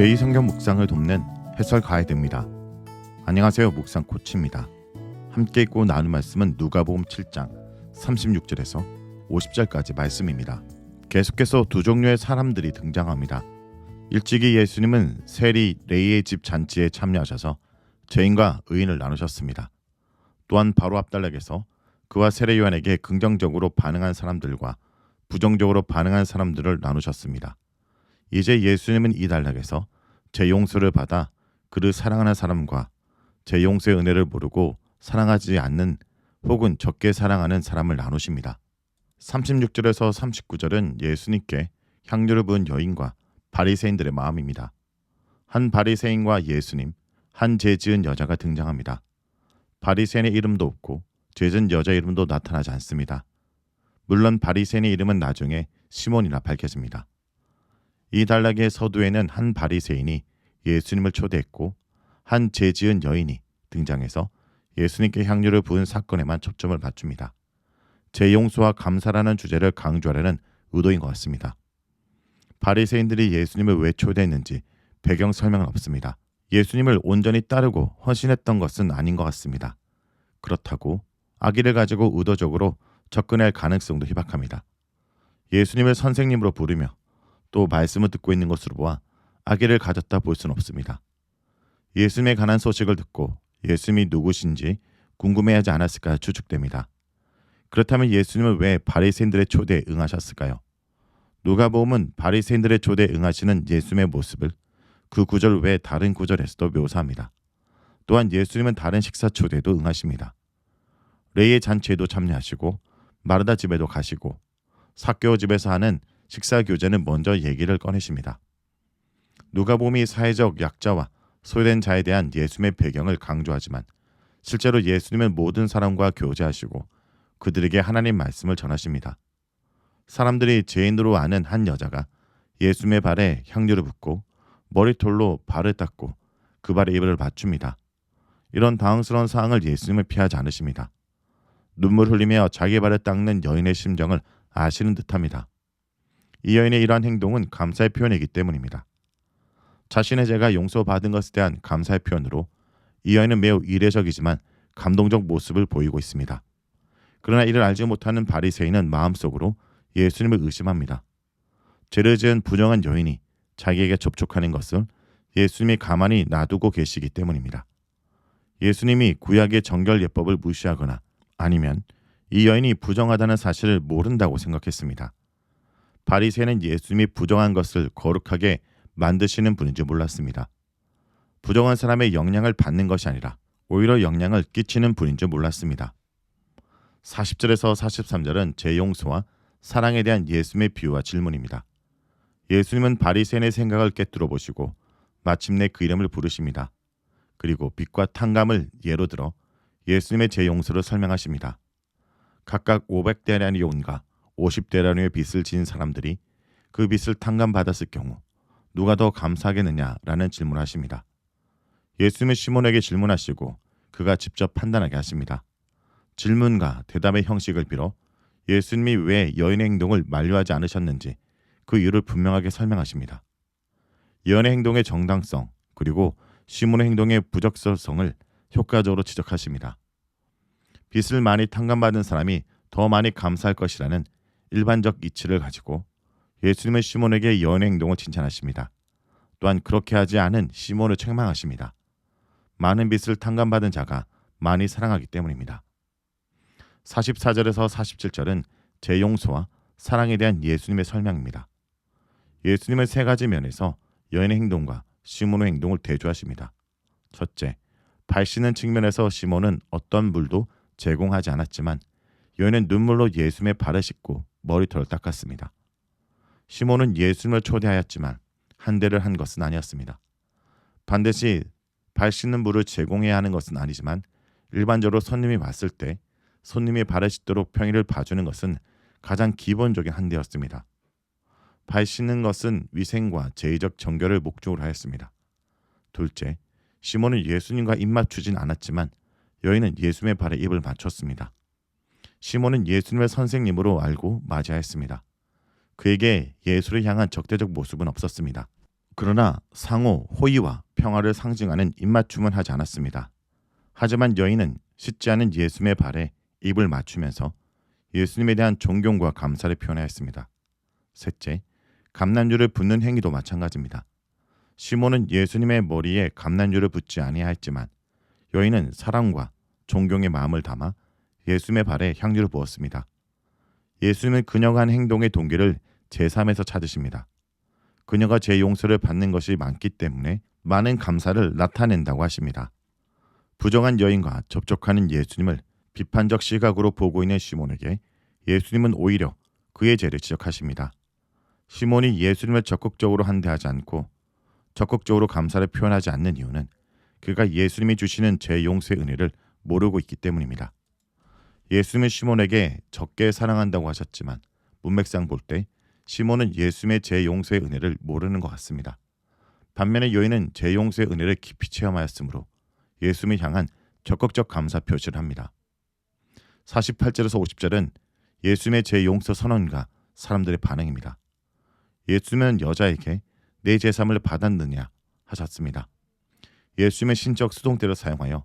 데이 성경 묵상을 돕는 해설 가이드입니다. 안녕하세요. 묵상 코치입니다. 함께 읽고 나눈 말씀은 누가복음 7장 36절에서 50절까지 말씀입니다. 계속해서 두 종류의 사람들이 등장합니다. 일찍이 예수님은 세리 레이의 집 잔치에 참여하셔서 죄인과 의인을 나누셨습니다. 또한 바로 앞단락에서 그와 세례 요한에게 긍정적으로 반응한 사람들과 부정적으로 반응한 사람들을 나누셨습니다. 이제 예수님은 이 단락에서 죄 용서를 받아 그를 사랑하는 사람과 죄 용서의 은혜를 모르고 사랑하지 않는 혹은 적게 사랑하는 사람을 나누십니다. 36절에서 39절은 예수님께 향유를 부은 여인과 바리새인들의 마음입니다. 한 바리새인과 예수님, 한 죄 지은 여자가 등장합니다. 바리새인의 이름도 없고 죄 지은 여자 이름도 나타나지 않습니다. 물론 바리새인의 이름은 나중에 시몬이라 밝혀집니다. 이 단락의 서두에는 한 바리새인이 예수님을 초대했고 한 죄 지은 여인이 등장해서 예수님께 향유를 부은 사건에만 초점을 맞춥니다. 죄 용서와 감사라는 주제를 강조하려는 의도인 것 같습니다. 바리새인들이 예수님을 왜 초대했는지 배경 설명은 없습니다. 예수님을 온전히 따르고 헌신했던 것은 아닌 것 같습니다. 그렇다고 악의를 가지고 의도적으로 접근할 가능성도 희박합니다. 예수님을 선생님으로 부르며 또 말씀을 듣고 있는 것으로 보아 악의를 가졌다 볼 수는 없습니다. 예수님에 관한 소식을 듣고 예수님이 누구신지 궁금해하지 않았을까 추측됩니다. 그렇다면 예수님은 왜 바리새인들의 초대에 응하셨을까요? 누가복음은 바리새인들의 초대에 응하시는 예수님의 모습을 그 구절 외 다른 구절에서도 묘사합니다. 또한 예수님은 다른 식사 초대에도 응하십니다. 레이의 잔치에도 참여하시고 마르다 집에도 가시고 삭개오 집에서 하는 식사 교제는 먼저 얘기를 꺼내십니다. 누가복음이 사회적 약자와 소외된 자에 대한 예수님의 배경을 강조하지만 실제로 예수님은 모든 사람과 교제하시고 그들에게 하나님 말씀을 전하십니다. 사람들이 죄인으로 아는 한 여자가 예수님의 발에 향유를 붓고 머리털로 발을 닦고 그 발에 이불을 받춥니다. 이런 당황스러운 상황을 예수님은 피하지 않으십니다. 눈물 흘리며 자기 발을 닦는 여인의 심정을 아시는 듯합니다. 이 여인의 이러한 행동은 감사의 표현이기 때문입니다. 자신의 죄가 용서받은 것에 대한 감사의 표현으로 이 여인은 매우 이례적이지만 감동적 모습을 보이고 있습니다. 그러나 이를 알지 못하는 바리새인은 마음속으로 예수님을 의심합니다. 죄를 지은 부정한 여인이 자기에게 접촉하는 것을 예수님이 가만히 놔두고 계시기 때문입니다. 예수님이 구약의 정결 예법을 무시하거나 아니면 이 여인이 부정하다는 사실을 모른다고 생각했습니다. 바리새인은 예수님이 부정한 것을 거룩하게 만드시는 분인지 몰랐습니다. 부정한 사람의 영향을 받는 것이 아니라 오히려 영향을 끼치는 분인 줄 몰랐습니다. 40절에서 43절은 죄 용서와 사랑에 대한 예수님의 비유와 질문입니다. 예수님은 바리새인의 생각을 꿰뚫어 보시고 마침내 그 이름을 부르십니다. 그리고 빚과 탕감을 예로 들어 예수님의 죄 용서를 설명하십니다. 각각 500데나리온과 50데나리온의 빚을 지은 사람들이 그 빚을 탕감받았을 경우 누가 더 감사하겠느냐라는 질문을 하십니다. 예수님은 시몬에게 질문하시고 그가 직접 판단하게 하십니다. 질문과 대답의 형식을 빌어 예수님이 왜 여인의 행동을 만류하지 않으셨는지 그 이유를 분명하게 설명하십니다. 여인의 행동의 정당성 그리고 시몬의 행동의 부적절성을 효과적으로 지적하십니다. 빚을 많이 탕감받은 사람이 더 많이 감사할 것이라는 일반적 이치를 가지고 예수님은 시몬에게 여인의 행동을 칭찬하십니다. 또한 그렇게 하지 않은 시몬을 책망하십니다. 많은 빚을 탕감받은 자가 많이 사랑하기 때문입니다. 44절에서 47절은 죄 용서와 사랑에 대한 예수님의 설명입니다. 예수님은 세 가지 면에서 여인의 행동과 시몬의 행동을 대조하십니다. 첫째, 발 씻는 측면에서 시몬은 어떤 물도 제공하지 않았지만 여인은 눈물로 예수님의 발을 씻고 머리털을 닦았습니다. 시몬은 예수님을 초대하였지만 한대를 한 것은 아니었습니다. 반드시 발 씻는 물을 제공해야 하는 것은 아니지만 일반적으로 손님이 왔을 때 손님이 발을 씻도록 평의를 봐주는 것은 가장 기본적인 한대였습니다. 발 씻는 것은 위생과 제의적 정결을 목적으로 하였습니다. 둘째, 시몬은 예수님과 입맞추진 않았지만 여인은 예수님의 발에 입을 맞췄습니다. 시몬은 예수님의 선생님으로 알고 맞이하였습니다. 그에게 예수를 향한 적대적 모습은 없었습니다. 그러나 상호 호의와 평화를 상징하는 입맞춤은 하지 않았습니다. 하지만 여인은 씻지 않은 예수님의 발에 입을 맞추면서 예수님에 대한 존경과 감사를 표현하였습니다. 셋째, 감난유를 붓는 행위도 마찬가지입니다. 시몬은 예수님의 머리에 감난유를 붓지 아니하였지만 여인은 사랑과 존경의 마음을 담아 예수님의 발에 향유를 부었습니다. 예수님은 그녀가 한 행동의 동기를 제3에서 찾으십니다. 그녀가 제 용서를 받는 것이 많기 때문에 많은 감사를 나타낸다고 하십니다. 부정한 여인과 접촉하는 예수님을 비판적 시각으로 보고 있는 시몬에게 예수님은 오히려 그의 죄를 지적하십니다. 시몬이 예수님을 적극적으로 한대하지 않고 적극적으로 감사를 표현하지 않는 이유는 그가 예수님이 주시는 죄 용서의 은혜를 모르고 있기 때문입니다. 예수님은 시몬에게 적게 사랑한다고 하셨지만 문맥상 볼 때 시몬은 예수님의 죄 용서의 은혜를 모르는 것 같습니다. 반면에 여인은 죄 용서의 은혜를 깊이 체험하였으므로 예수님을 향한 적극적 감사 표시를 합니다. 48절에서 50절은 예수님의 죄 용서 선언과 사람들의 반응입니다. 예수님은 여자에게 내 제3을 받았느냐 하셨습니다. 예수님은 신적 수동태를 사용하여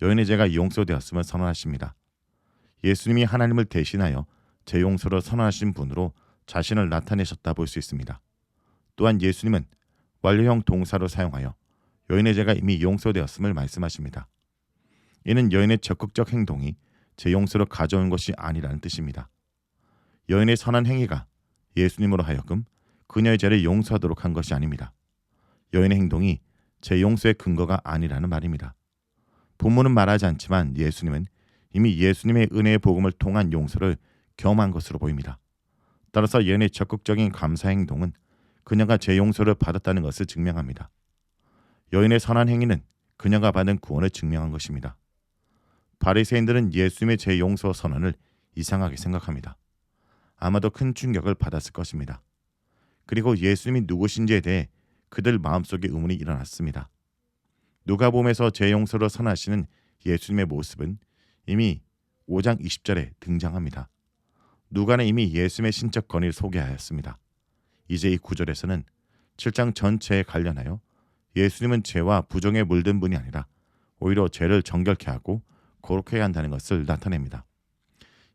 여인의 죄가 용서되었음을 선언하십니다. 예수님이 하나님을 대신하여 죄 용서를 선언하신 분으로 자신을 나타내셨다 볼 수 있습니다. 또한 예수님은 완료형 동사로 사용하여 여인의 죄가 이미 용서되었음을 말씀하십니다. 이는 여인의 적극적 행동이 죄 용서를 가져온 것이 아니라는 뜻입니다. 여인의 선한 행위가 예수님으로 하여금 그녀의 죄를 용서하도록 한 것이 아닙니다. 여인의 행동이 죄 용서의 근거가 아니라는 말입니다. 본문은 말하지 않지만 예수님은 이미 예수님의 은혜의 복음을 통한 용서를 경험한 것으로 보입니다. 따라서 여인의 적극적인 감사 행동은 그녀가 죄 용서를 받았다는 것을 증명합니다. 여인의 선한 행위는 그녀가 받은 구원을 증명한 것입니다. 바리새인들은 예수님의 죄 용서 선언을 이상하게 생각합니다. 아마도 큰 충격을 받았을 것입니다. 그리고 예수님이 누구신지에 대해 그들 마음속에 의문이 일어났습니다. 누가복음에서 죄 용서를 선하시는 예수님의 모습은 이미 5장 20절에 등장합니다. 누가는 이미 예수님의 신적 권위를 소개하였습니다. 이제 이 구절에서는 7장 전체에 관련하여 예수님은 죄와 부정에 물든 분이 아니라 오히려 죄를 정결케 하고 거룩해야 한다는 것을 나타냅니다.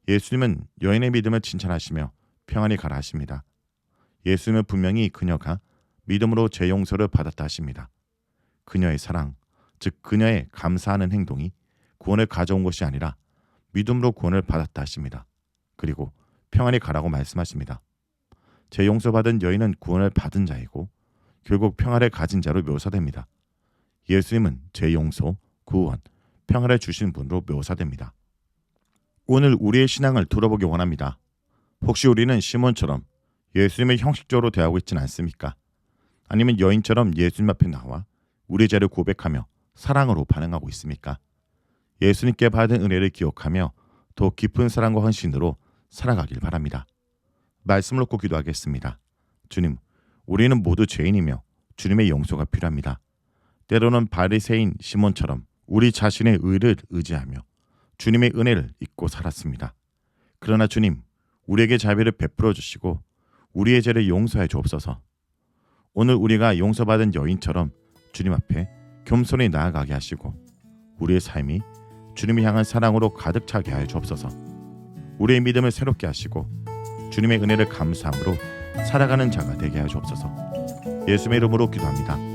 예수님은 여인의 믿음을 칭찬하시며 평안히 가라 하십니다. 예수님은 분명히 그녀가 믿음으로 죄 용서를 받았다 하십니다. 그녀의 사랑, 즉 그녀의 감사하는 행동이 구원을 가져온 것이 아니라 믿음으로 구원을 받았다 하십니다. 그리고 평안히 가라고 말씀하십니다. 죄 용서받은 여인은 구원을 받은 자이고 결국 평화를 가진 자로 묘사됩니다. 예수님은 죄 용서, 구원, 평화를 주신 분으로 묘사됩니다. 오늘 우리의 신앙을 돌아보기 원합니다. 혹시 우리는 시몬처럼 예수님을 형식적으로 대하고 있지는 않습니까? 아니면 여인처럼 예수님 앞에 나와 우리의 죄를 고백하며 사랑으로 반응하고 있습니까? 예수님께 받은 은혜를 기억하며 더 깊은 사랑과 헌신으로 살아가길 바랍니다. 말씀을 놓고 기도하겠습니다. 주님, 우리는 모두 죄인이며 주님의 용서가 필요합니다. 때로는 바리새인 시몬처럼 우리 자신의 의를 의지하며 주님의 은혜를 잊고 살았습니다. 그러나 주님, 우리에게 자비를 베풀어 주시고 우리의 죄를 용서해 주옵소서. 오늘 우리가 용서받은 여인처럼 주님 앞에 겸손히 나아가게 하시고 우리의 삶이 주님을 향한 사랑으로 가득 차게 하여 주옵소서. 우리의 믿음을 새롭게 하시고 주님의 은혜를 감사함으로 살아가는 자가 되게 하여 주옵소서. 예수님의 이름으로 기도합니다.